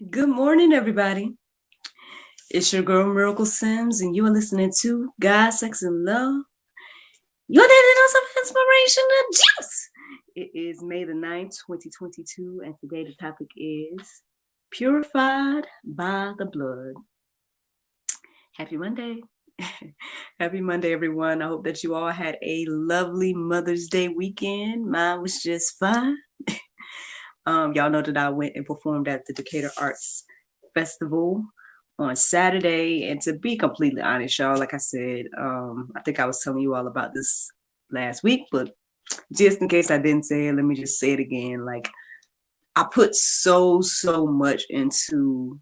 Good morning, everybody. It's your girl Miracle Sims, and you are listening to God, Sex, and Love. Your daily dose of inspiration and juice. It is May the 9th, 2022, and today the topic is Purified by the Blood. Happy Monday. Happy Monday, everyone. I hope that you all had a lovely Mother's Day weekend. Mine was just fine. Y'all know that I went and performed at the Decatur Arts Festival on Saturday. And to be completely honest, y'all, like I said, I think I was telling you all about this last week, but just in case I didn't say it, let me just say it again. Like, I put so much into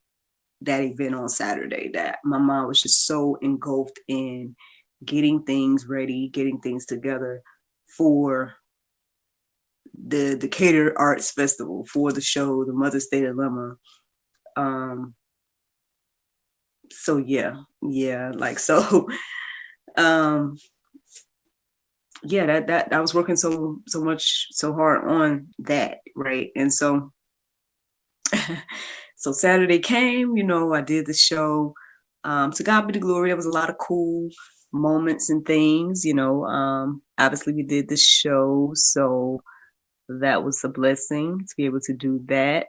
that event on Saturday that my mind was just so engulfed in getting things ready, getting things together for the Decatur Arts Festival, for the show, the Mother's Day Dilemma. So like so that I was working so hard on that, right? And so so Saturday came, I did the show. To God be the glory. There was a lot of cool moments and things, obviously we did the show, so that was a blessing to be able to do that.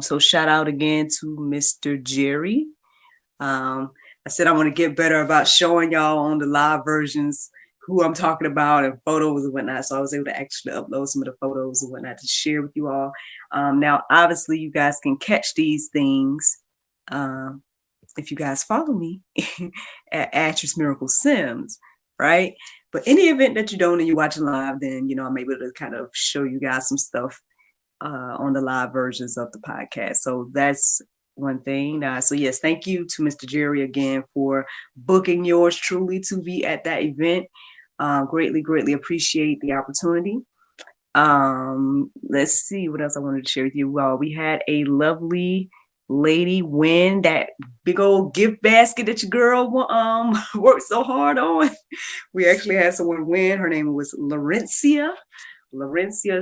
So shout out again to Mr. Jerry. I said I want to get better about showing y'all on the live versions who I'm talking about and photos and whatnot. So I was able to actually upload some of the photos and whatnot to share with you all. Now, obviously, you guys can catch these things if you guys follow me at Actress Miracle Sims, right? But any event that you don't and you're watching live, then, I'm able to kind of show you guys some stuff on the live versions of the podcast. So that's one thing. So yes, thank you to Mr. Jerry again for booking yours truly to be at that event. Greatly appreciate the opportunity. Let's see what else I wanted to share with you. Well, we had a lovely lady win that big old gift basket that your girl worked so hard on. We actually had someone win. Her name was Laurencia.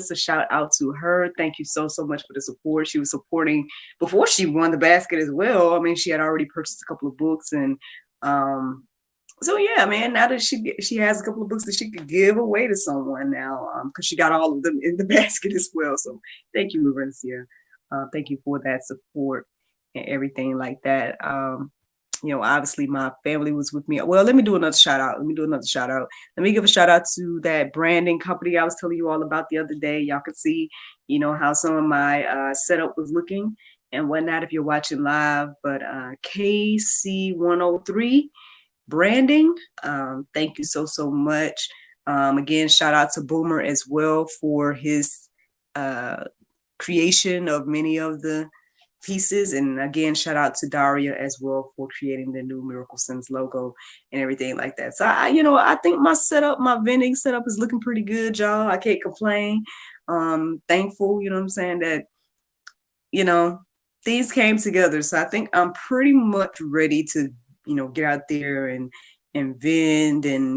So shout out to her. Thank you so much for the support. She was supporting before she won the basket as well. I mean, she had already purchased a couple of books, and so yeah, man. Now that she has a couple of books that she could give away to someone now, because she got all of them in the basket as well. So thank you, Laurencia. Thank you for that support and everything like that. Obviously my family was with me. Well, let me do another shout out. Let me give a shout out to that branding company I was telling you all about the other day. Y'all could see, how some of my setup was looking and whatnot if you're watching live. But KC103 branding, thank you so much. Again, shout out to Boomer as well for his creation of many of the pieces, and again shout out to Daria as well for creating the new Miracle Sims logo and everything like that. So I think my vending setup is looking pretty good, y'all. I can't complain. Thankful, what I'm saying, that things came together. So I think I'm pretty much ready to get out there and vend and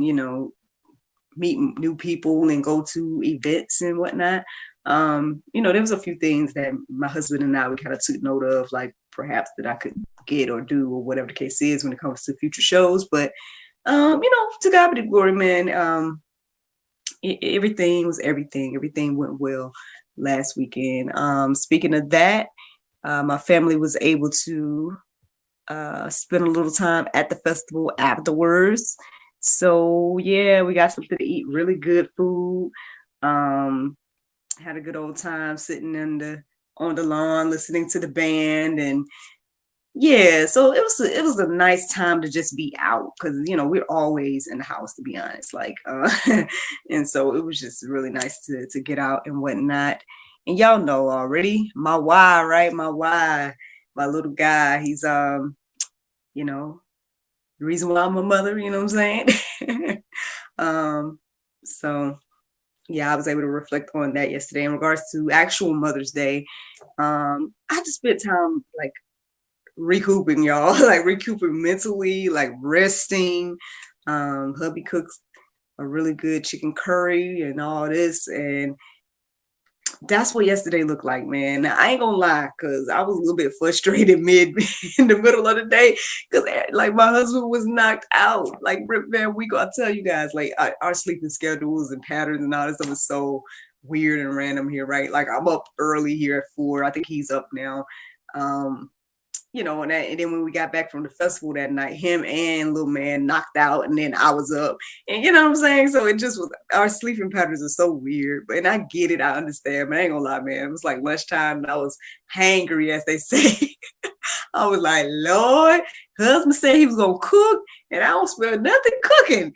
meet new people and go to events and whatnot. There was a few things that my husband and I, we kind of took note of, like perhaps that I could get or do or whatever the case is when it comes to future shows. But, to God be the glory, man. Everything was everything. Everything went well last weekend. Speaking of that, my family was able to spend a little time at the festival afterwards. So yeah, we got something to eat, really good food. Had a good old time sitting on the lawn listening to the band, and yeah, so it was a nice time to just be out, because we're always in the house, to be honest, like and so it was just really nice to get out and whatnot. And y'all know already my why, right? My little guy, he's the reason why I'm a mother, you know what I'm saying? So yeah, I was able to reflect on that yesterday in regards to actual Mother's Day. I just spent time like recouping, y'all, like recouping mentally, like resting. Hubby cooks a really good chicken curry and all this, and that's what yesterday looked like, man. Now, I ain't gonna lie, because I was a little bit frustrated mid in the middle of the day, because like my husband was knocked out. Like, man, I'll tell you guys, like our sleeping schedules and patterns and all this stuff is so weird and random here, right? Like I'm up early here at 4. I think he's up now. And then when we got back from the festival that night, him and little man knocked out, and then I was up, and you know what I'm saying? So it just was, our sleeping patterns are so weird, and I get it, I understand, but I ain't gonna lie, man, it was like lunchtime, and I was hangry, as they say. I was like, Lord, husband said he was gonna cook, and I don't smell nothing cooking.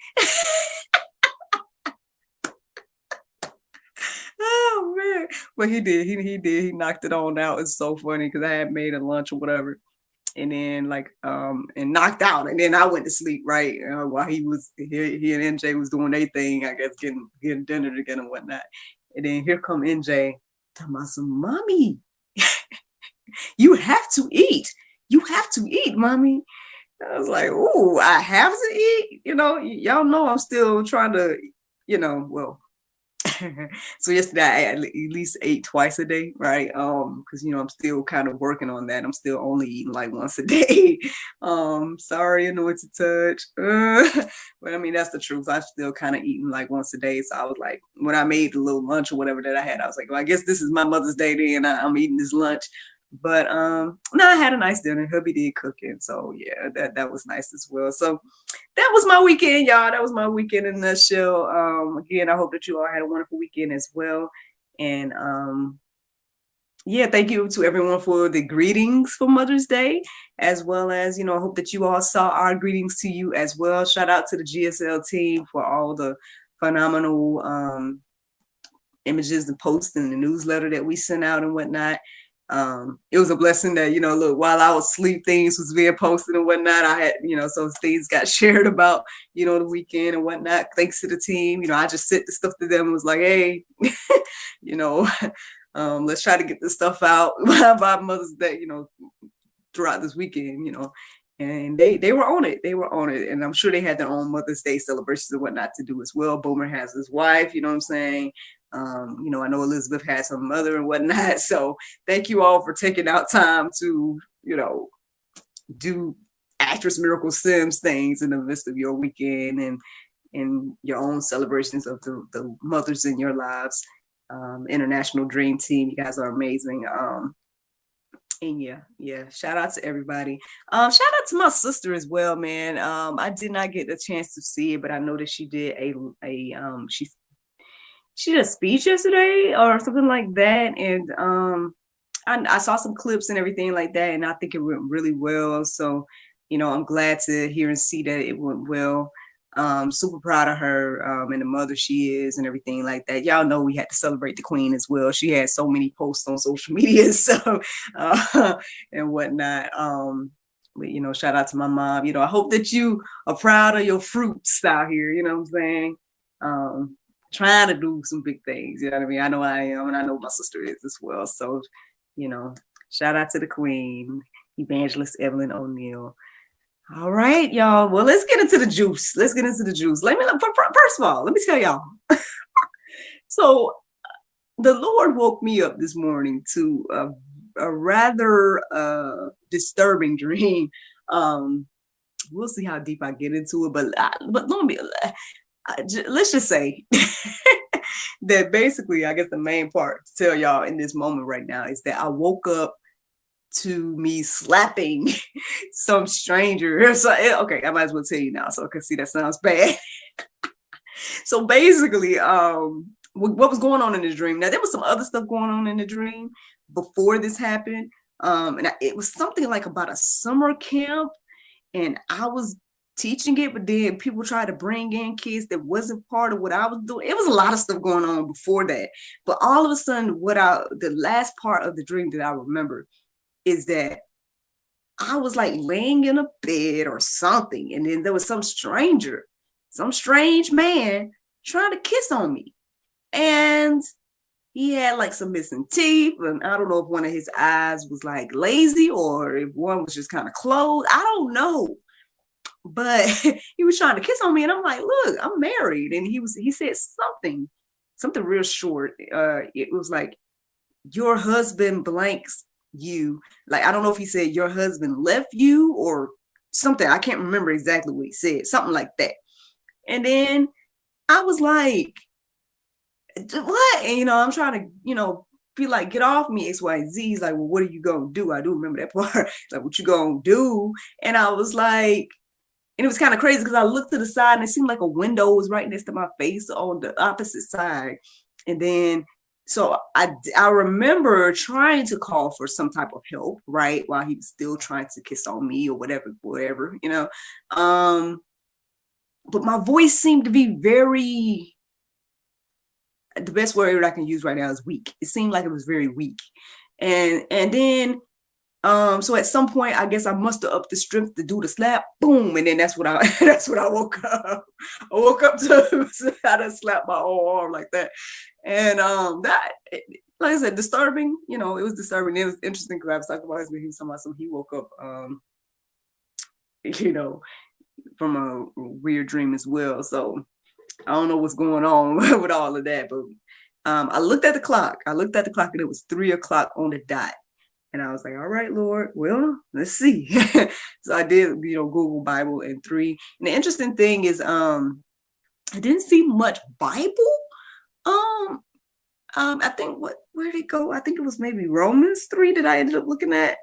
Oh man, but he did, he knocked it on out. It's so funny because I had made a lunch or whatever, and then and knocked out, and then I went to sleep, right, while he and NJ was doing their thing, I guess, getting dinner together and whatnot. And then here come NJ talking about some, mommy, you have to eat, mommy. I was like, ooh, I have to eat, y'all know I'm still trying to, well, so yesterday I at least ate twice a day, right? Because I'm still kind of working on that. I'm still only eating like once a day. Sorry, I know it's a touch, but I mean that's the truth. I'm still kind of eating like once a day. So I was like, when I made the little lunch or whatever that I had, I was like, well, I guess this is my Mother's Day day, and I'm eating this lunch. But no, I had a nice dinner. Hubby did cooking, so yeah, that was nice as well. So that was my weekend, y'all. That was my weekend in a nutshell. Again, I hope that you all had a wonderful weekend as well. And yeah, thank you to everyone for the greetings for Mother's Day, as well as, I hope that you all saw our greetings to you as well. Shout out to the GSL team for all the phenomenal images and posts and the newsletter that we sent out and whatnot. It was a blessing that, look, while I was asleep, things was being posted and whatnot. I had, so things got shared about, the weekend and whatnot. Thanks to the team. I just sent the stuff to them and was like, hey, let's try to get this stuff out by Mother's Day, throughout this weekend, and they were on it. They were on it. And I'm sure they had their own Mother's Day celebrations and whatnot to do as well. Boomer has his wife, you know what I'm saying? I know Elizabeth had some mother and whatnot. So thank you all for taking out time to, do actress Miracle Sims things in the midst of your weekend and your own celebrations of the mothers in your lives. International Dream Team, you guys are amazing. And yeah, shout out to everybody. Shout out to my sister as well, man. I did not get the chance to see it, but I know that she did she did a speech yesterday or something like that, and I saw some clips and everything like that, and I think it went really well. So, I'm glad to hear and see that it went well. Super proud of her and the mother she is and everything like that. Y'all know we had to celebrate the queen as well. She had so many posts on social media, so and whatnot. But shout out to my mom. I hope that you are proud of your fruits out here. You know what I'm saying? Trying to do some big things. You know what I mean? I know I am, and I know my sister is as well. So, shout out to the queen, Evangelist Evelyn O'Neill. All right, y'all. Well, let's get into the juice. First of all, let me tell y'all. So the Lord woke me up this morning to a rather disturbing dream. We'll see how deep I get into it, but let's just say that basically, I guess the main part to tell y'all in this moment right now is that I woke up to me slapping some stranger. So, okay, I might as well tell you now, so I can see that sounds bad. So basically, what was going on in the dream? Now, there was some other stuff going on in the dream before this happened. It was something like about a summer camp, and I was teaching it, but then people tried to bring in kids that wasn't part of what I was doing. It was a lot of stuff going on before that. But all of a sudden, the last part of the dream that I remember is that I was like laying in a bed or something, and then there was some strange man trying to kiss on me. And he had like some missing teeth, and I don't know if one of his eyes was like lazy or if one was just kind of closed. I don't know. But he was trying to kiss on me, and I'm like, look, I'm married. And he said something real short. It was like, your husband blanks you. Like, I don't know if he said your husband left you or something. I can't remember exactly what he said, something like that. And then I was like, what? And, I'm trying to, be like, get off me, X, Y, and Z. He's like, well, what are you going to do? I do remember that part. Like, what you going to do? And I was like, and it was kind of crazy because I looked to the side and it seemed like a window was right next to my face on the opposite side. And then, so I remember trying to call for some type of help, right? While he was still trying to kiss on me or whatever. But my voice seemed to be very, the best word I can use right now is weak. It seemed like it was very weak. And then so at some point I guess I mustered up the strength to do the slap, boom, and then that's what I woke up. I woke up to I just slapped my whole arm like that. And that, like I said, disturbing, it was disturbing. It was interesting because I was talking about his, he was talking about some, he woke up from a weird dream as well. So I don't know what's going on with all of that, but I looked at the clock. And it was 3:00 on the dot. And I was like, all right, Lord, well, let's see. So I did, Google Bible and 3. And the interesting thing is, I didn't see much Bible. I think where did it go? I think it was maybe Romans 3 that I ended up looking at,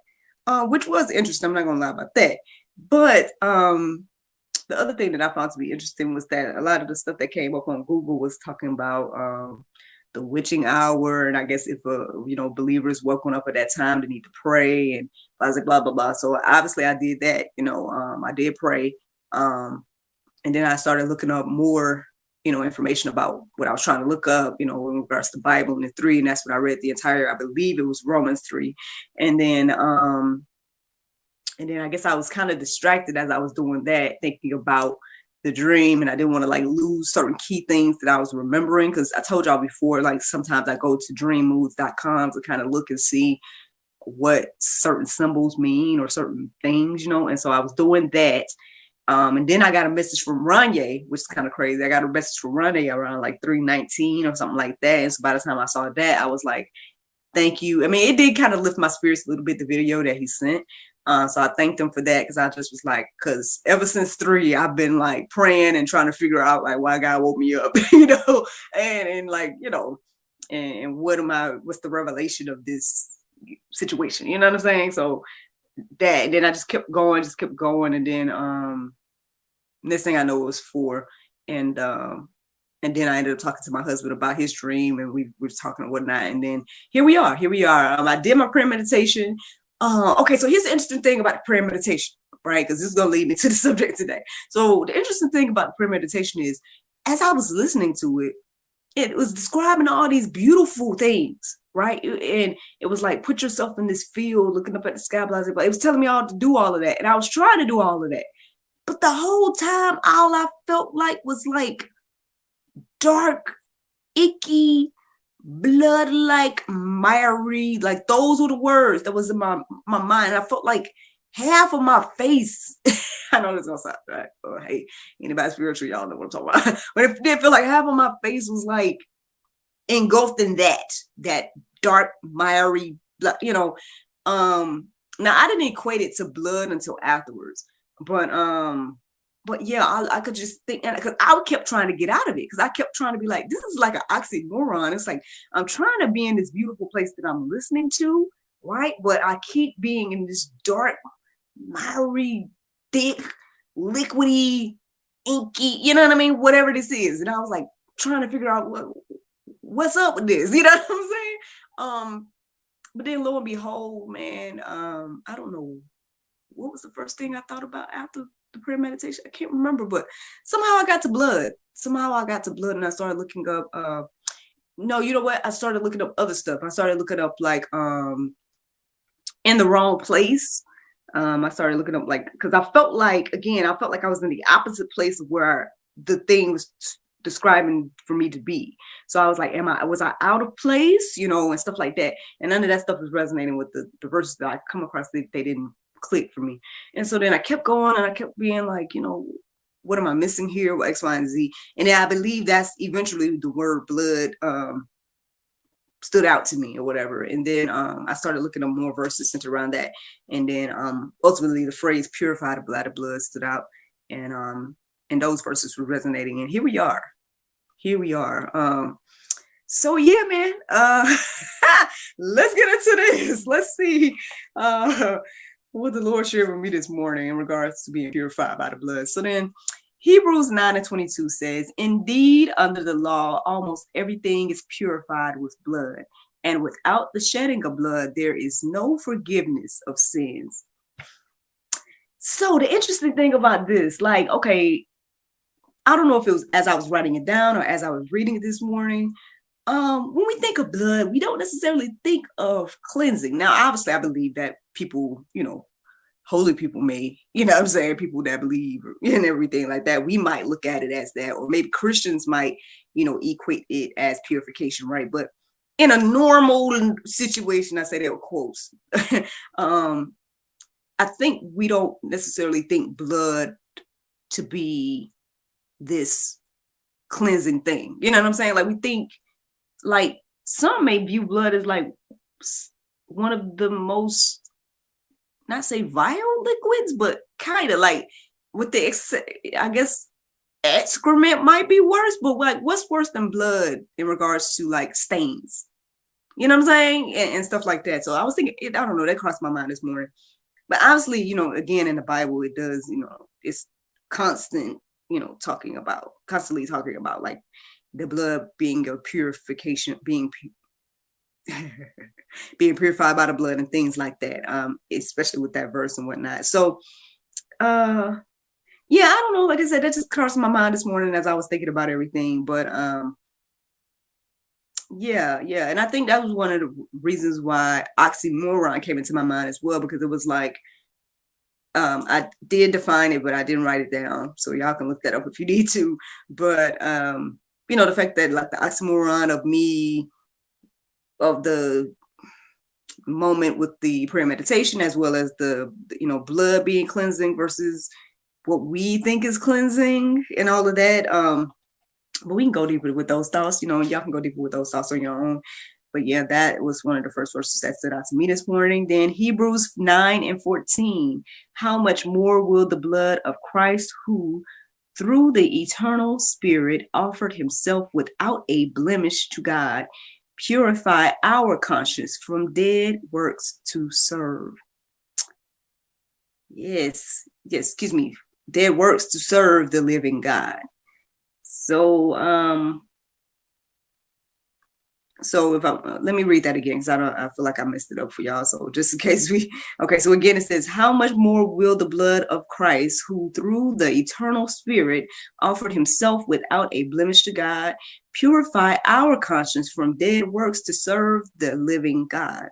which was interesting. I'm not gonna lie about that. But the other thing that I found to be interesting was that a lot of the stuff that came up on Google was talking about the witching hour, and I guess if believers woken up at that time, they need to pray, and I was like blah blah blah. So obviously I did that. I did pray, and then I started looking up more information about what I was trying to look up, in regards to the Bible and the 3, and that's what I read the entire. I believe it was Romans 3, and then I guess I was kind of distracted as I was doing that, thinking about the dream, and I didn't want to like lose certain key things that I was remembering, because I told y'all before, like sometimes I go to dreammoves.com to kind of look and see what certain symbols mean or certain things, and so I was doing that. And then I got a message from Ranye, which is kind of crazy. I got a message from Ranye around like 3:19 or something like that. And so by the time I saw that, I was like, thank you. I mean, it did kind of lift my spirits a little bit, the video that he sent. So I thanked him for that, because I just was like, because ever since 3, I've been like praying and trying to figure out like why God woke me up, and like, and what's the revelation of this situation? You know what I'm saying? So that, and then I just kept going, and then next thing I know, it was 4, and then I ended up talking to my husband about his dream, and we were talking and whatnot. And then here we are. I did my prayer meditation. Okay, so here's the interesting thing about the prayer meditation, right? Because this is going to lead me to the subject today. So the interesting thing about the prayer meditation is, as I was listening to it, it was describing all these beautiful things, right? And it was like, put yourself in this field, looking up at the sky, blah, blah, blah. It was telling me all to do all of that. And I was trying to do all of that. But the whole time, all I felt like was like dark, icky, blood-like, miry, like those were the words that was in my mind. I felt like half of my face, I know this gonna sound right, or hey, anybody spiritual, y'all know what I'm talking about. But it did feel like half of my face was like engulfed in that dark, miry blood, Now I didn't equate it to blood until afterwards, but yeah, I could just think, because I kept trying to get out of it, because I kept trying to be like, this is like an oxymoron. It's like, I'm trying to be in this beautiful place that I'm listening to, right? But I keep being in this dark, miry, thick, liquidy, inky, you know what I mean? Whatever this is. And I was like, trying to figure out what's up with this, you know what I'm saying? But then lo and behold, man, I don't know, what was the first thing I thought about after the prayer meditation? I can't remember, but somehow I got to blood. And I started looking up, no, you know what? I started looking up other stuff. I started looking up like in the wrong place. I started looking up like, because I felt like I was in the opposite place of where the thing was describing for me to be. So I was like, was I out of place, and stuff like that. And none of that stuff was resonating with the verses that I come across. They didn't click for me. And so then I kept going, and I kept being like, what am I missing here? What X, Y, and Z. And then I believe that's eventually the word blood stood out to me or whatever. And then I started looking at more verses centered around that. And then ultimately the phrase purified by the blood stood out. And those verses were resonating. And here we are. Here we are. So yeah, man. Let's get into this. Let's see what the Lord shared with me this morning in regards to being purified by the blood. So then Hebrews 9:22 says, indeed, under the law, almost everything is purified with blood. And without the shedding of blood, there is no forgiveness of sins. So the interesting thing about this, like, okay, I don't know if it was as I was writing it down or as I was reading it this morning. When we think of blood, we don't necessarily think of cleansing. Now, obviously, I believe that people, holy people may, what I'm saying, people that believe and everything like that, we might look at it as that, or maybe Christians might, equate it as purification, right? But in a normal situation, I say that with quotes, I think we don't necessarily think blood to be this cleansing thing. You know what I'm saying? Like we think, like some may view blood as like one of the most, not say vile liquids, but kind of like with the, I guess excrement might be worse, but like what's worse than blood in regards to like stains? You know what I'm saying? And stuff like that. So I was thinking, I don't know, that crossed my mind this morning. But obviously, again, in the Bible, it does, it's constant, constantly talking about like the blood being a purification, being purified by the blood and things like that, especially with that verse and whatnot. So, yeah, I don't know. Like I said, that just crossed my mind this morning as I was thinking about everything. But yeah. And I think that was one of the reasons why oxymoron came into my mind as well, because it was like, I did define it, but I didn't write it down. So y'all can look that up if you need to. But, the fact that like the oxymoron of the moment with the prayer meditation, as well as the blood being cleansing versus what we think is cleansing and all of that. But we can go deeper with those thoughts, y'all can go deeper with those thoughts on your own. But yeah, that was one of the first verses that stood out to me this morning. Then Hebrews 9:14, how much more will the blood of Christ, who through the eternal Spirit offered himself without a blemish to God, purify our conscience from dead works to serve. Yes, dead works to serve the living God. So if let me read that again, because I feel like I messed it up for y'all. So just in case so again, it says, how much more will the blood of Christ, who through the eternal Spirit offered himself without a blemish to God, purify our conscience from dead works to serve the living God.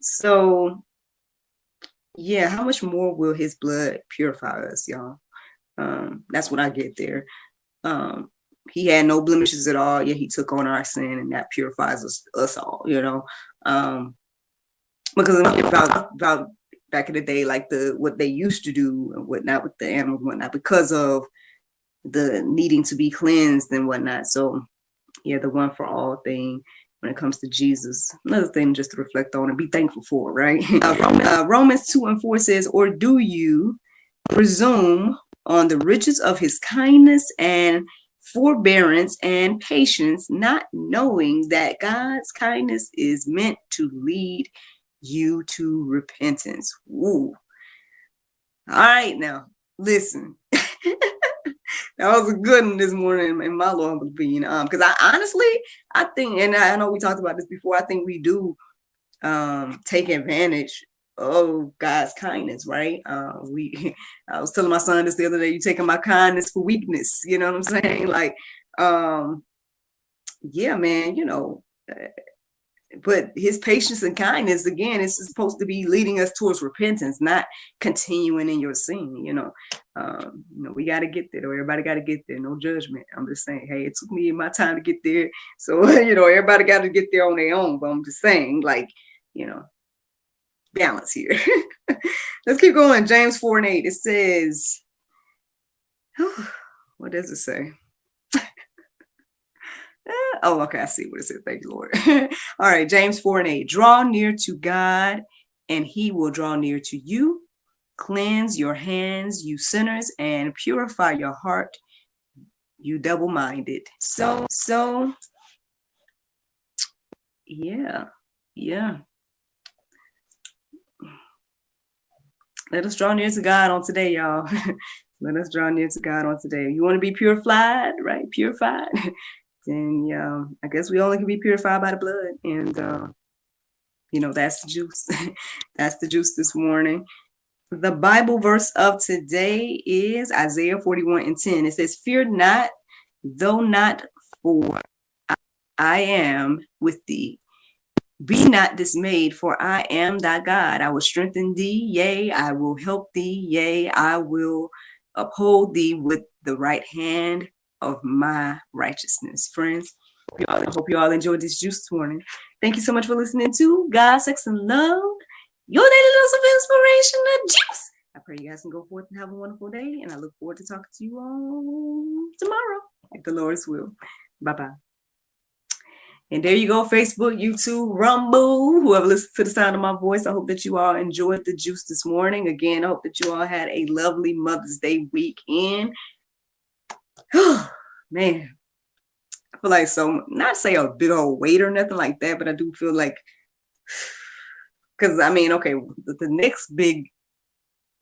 So yeah, how much more will his blood purify us, y'all? That's what I get there. He had no blemishes at all, yet he took on our sin, and that purifies us all, because about back in the day, like what they used to do and whatnot with the animals and whatnot, because of the needing to be cleansed and whatnot. So yeah, the one for all thing when it comes to Jesus, another thing just to reflect on and be thankful for, right? Romans 2:4 says, or do you presume on the riches of his kindness and forbearance and patience, not knowing that God's kindness is meant to lead you to repentance? Ooh. All right, now listen. That was a good one this morning in my Lord opinion. Because I think, and I know we talked about this before, I think we do take advantage of God's kindness, right? I was telling my son this the other day, you taking my kindness for weakness, you know what I'm saying? Like, yeah, man, but his patience and kindness, again, is supposed to be leading us towards repentance, not continuing in your sin. We got to get there, though. Everybody got to get there. No judgment. I'm just saying, hey, it took me my time to get there. So, everybody got to get there on their own. But I'm just saying, like, balance here. Let's keep going. James 4:8. It says, what does it say? Oh, okay. I see what it says. Thank you, Lord. All right. James 4:8. Draw near to God, and he will draw near to you. Cleanse your hands, you sinners, and purify your heart, you double-minded. So yeah. Yeah. Let us draw near to God on today, y'all. Let us draw near to God on today. You want to be purified, right? Purified. Then I guess we only can be purified by the blood. And that's the juice. That's the juice this morning. The Bible verse of today is Isaiah 41:10. It says, "Fear not, though not, for I am with thee. Be not dismayed, for I am thy God. I will strengthen thee, yea, I will help thee, yea, I will uphold thee with the right hand of my righteousness." Friends, I hope you all enjoyed this juice this morning. Thank you so much for listening to God, Sex, and Love, your daily dose of inspiration and juice. I pray you guys can go forth and have a wonderful day, and I look forward to talking to you all tomorrow, if the Lord's will. Bye-bye. And there you go, Facebook, YouTube, Rumble, whoever listens to the sound of my voice. I hope that you all enjoyed the juice this morning. Again, I hope that you all had a lovely Mother's Day weekend. Man, I feel like not say a big old weight or nothing like that, but I do feel like, because okay, the next big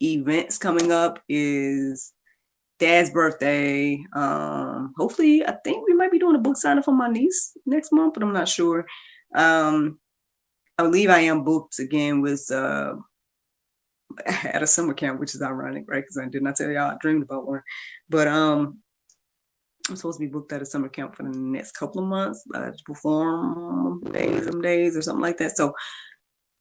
events coming up is Dad's birthday. Hopefully, I think we might be doing a book signing for my niece next month, but I'm not sure. I believe I am booked again with at a summer camp, which is ironic, right? Because I did not tell y'all I dreamed about one. But I'm supposed to be booked at a summer camp for the next couple of months to perform some days or something like that. So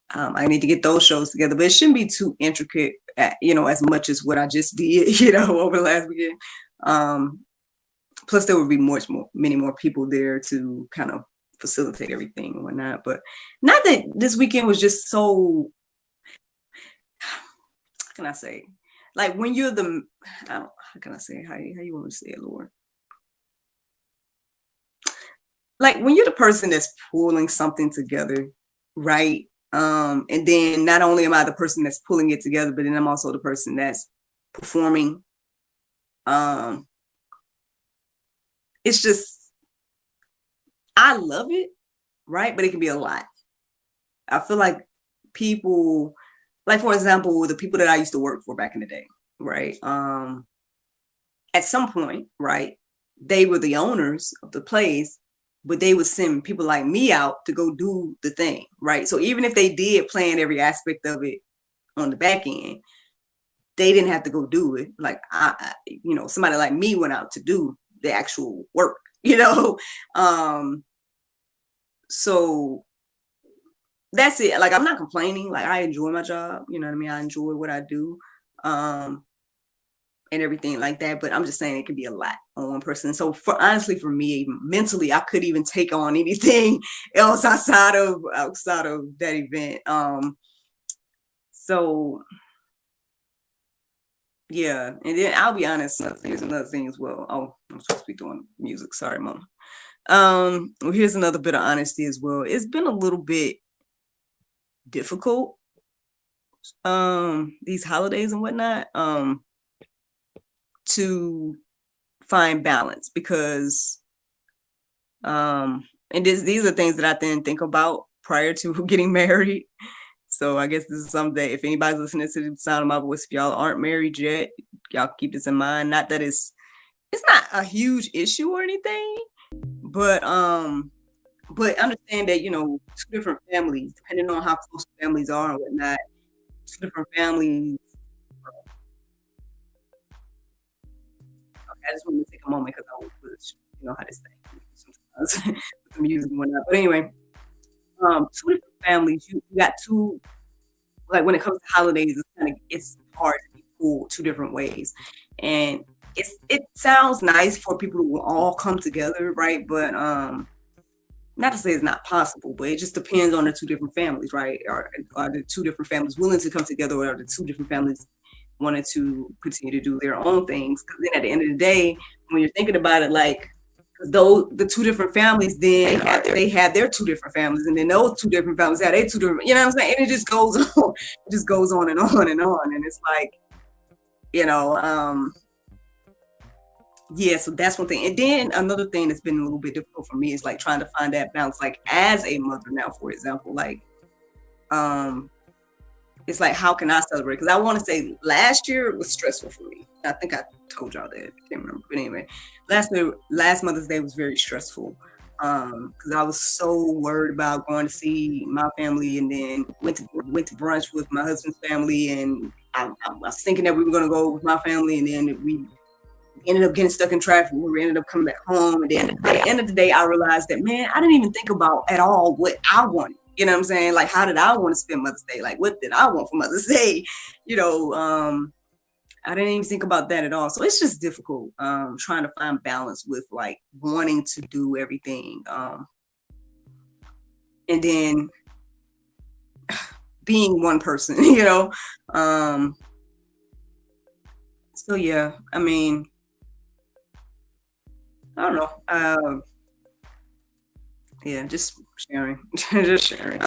I need to get those shows together, but it shouldn't be too intricate, as much as what I just did, over the last weekend. Plus, there would be many more people there to kind of facilitate everything and whatnot. But not that this weekend was just so, how can I say? Like when you're how can I say? How you want me to say it, Lord? Like when you're the person that's pulling something together, right? And then not only am I the person that's pulling it together, but then I'm also the person that's performing. It's just, I love it, right? But it can be a lot. I feel like people, like for example, the people that I used to work for back in the day, right? At some point, right, they were the owners of the place, but they would send people like me out to go do the thing, right? So even if they did plan every aspect of it on the back end, they didn't have to go do it. Like somebody like me went out to do the actual work, So that's it. Like I'm not complaining. Like I enjoy my job. You know what I mean? I enjoy what I do. And everything like that, but I'm just saying it can be a lot on one person. So honestly, for me, mentally, I couldn't even take on anything else outside of that event. So yeah, and then I'll be honest, here's another thing as well. Oh, I'm supposed to be doing music. Sorry, Mom. Well, here's another bit of honesty as well. It's been a little bit difficult, these holidays and whatnot, to find balance because and these are things that I didn't think about prior to getting married. So I guess this is something that if anybody's listening to the sound of my voice, if y'all aren't married yet, y'all keep this in mind. Not that it's not a huge issue or anything, but understand that two different families, depending on how close families are and whatnot, two different families. I just want to take a moment because I always put, how this thing sometimes with the music and whatnot. But anyway, two different families. You got two, like when it comes to holidays, it's hard to be pulled two different ways, and it sounds nice for people who will all come together, right? But not to say it's not possible, but it just depends on the two different families, right? Are the two different families willing to come together, or are the two different families wanted to continue to do their own things? Because then at the end of the day, when you're thinking about it, like Though the two different families, then they have their two different families, and then those two different families have their two different, you know what I'm saying? And it just goes on, it just goes on and on and on. And it's like, you know, yeah, so that's one thing. And then another thing that's been a little bit difficult for me is like trying to find that balance, like as a mother now, for example, like, um, it's like, how can I celebrate? Because I want to say last year was stressful for me. I think I told y'all that. I can't remember. But anyway, last Mother's Day was very stressful. Because I was so worried about going to see my family, and then went to brunch with my husband's family, and I was thinking that we were gonna go with my family, and then we ended up getting stuck in traffic. We ended up coming back home, and then at the end of the day, I realized that, man, I didn't even think about at all what I wanted. You know what I'm saying? Like, how did I want to spend Mother's Day? Like, what did I want for Mother's Day? You know, I didn't even think about that at all. So it's just difficult trying to find balance with like wanting to do everything. And then being one person, you know? So yeah, I mean, I don't know. Yeah, just sharing, just sharing.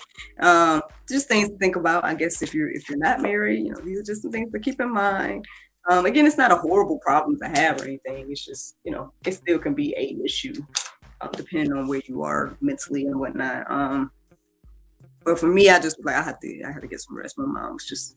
Just things to think about. I guess if you're not married, you know, these are just some things to keep in mind. Again, it's not a horrible problem to have or anything. It's just, you know, it still can be a issue, depending on where you are mentally and whatnot. But for me, I just like I had to get some rest. My mom was just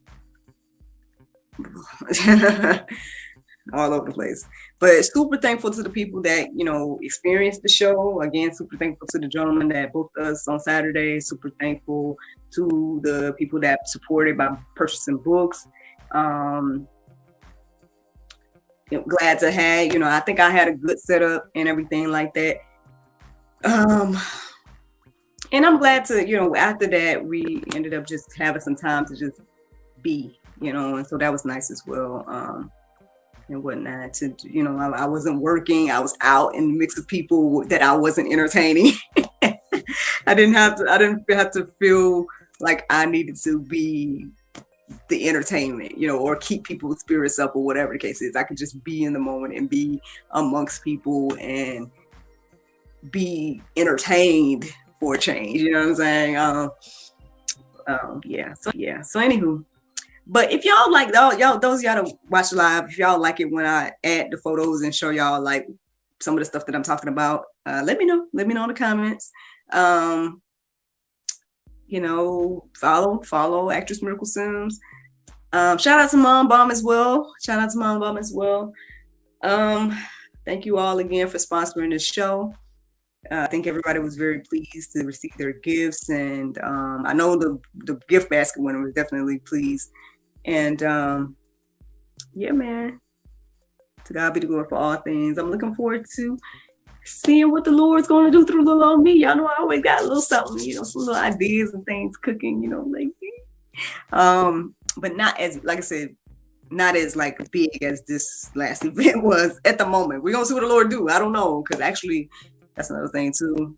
all over the place. But super thankful to the people that, you know, experienced the show. Again, super thankful to the gentleman that booked us on Saturday. Super thankful to the people that supported by purchasing books. You know, glad to have, you know, I think I had a good setup and everything like that. And I'm glad to, you know, after that, we ended up just having some time to just be, you know, and so that was nice as well. And whatnot, to, you know, I wasn't working. I was out in the mix of people that I wasn't entertaining. I didn't have to feel like I needed to be the entertainment, you know, or keep people's spirits up or whatever the case is. I could just be in the moment and be amongst people and be entertained for a change. You know what I'm saying? Yeah. So anywho. But if y'all like, y'all, those of y'all that watch live, if y'all like it when I add the photos and show y'all like some of the stuff that I'm talking about, let me know. Let me know in the comments. You know, follow Actress Miracle Sims. Shout out to Mom Bomb as well. Thank you all again for sponsoring this show. I think everybody was very pleased to receive their gifts, and I know the gift basket winner was definitely pleased. And yeah, man, to God be the glory for all things. I'm looking forward to seeing what the Lord's going to do through little old me. Y'all know I always got a little something, you know, some little ideas and things cooking, you know, like but not as, like I said, not as like big as this last event was at the moment. We're gonna see what the Lord do. I don't know, because actually that's another thing too.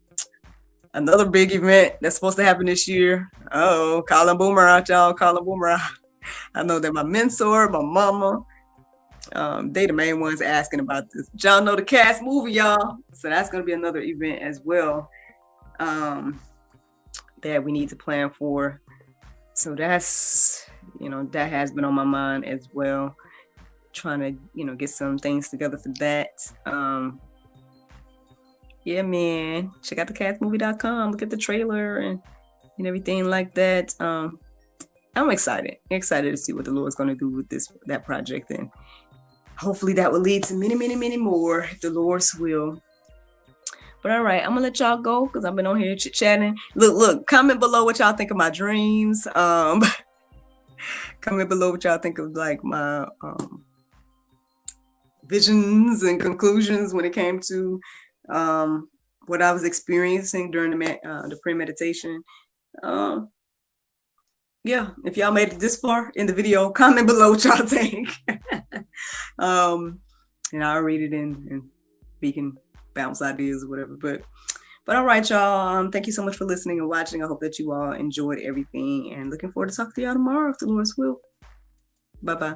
Another big event that's supposed to happen this year. Oh, calling Boomer out, y'all. Calling Boomer out. I know that my mentor, my mama, they the main ones asking about this. Y'all know the cast movie, y'all. So that's going to be another event as well that we need to plan for. So that's, you know, that has been on my mind as well. Trying to, you know, get some things together for that. Yeah, man. Check out thecastmovie.com. Look at the trailer and everything like that. I'm excited to see what the Lord's going to do with that project, and hopefully that will lead to many, many, many more, if the Lord's will. But all right, I'm gonna let y'all go because I've been on here chit-chatting. Look, comment below what y'all think of my dreams. Comment below what y'all think of like my visions and conclusions when it came to what I was experiencing during the premeditation. Yeah, if y'all made it this far in the video, comment below what y'all think. And I'll read it and we can bounce ideas or whatever. But all right, y'all. Thank you so much for listening and watching. I hope that you all enjoyed everything, and looking forward to talking to y'all tomorrow if the Lord's will. Bye-bye.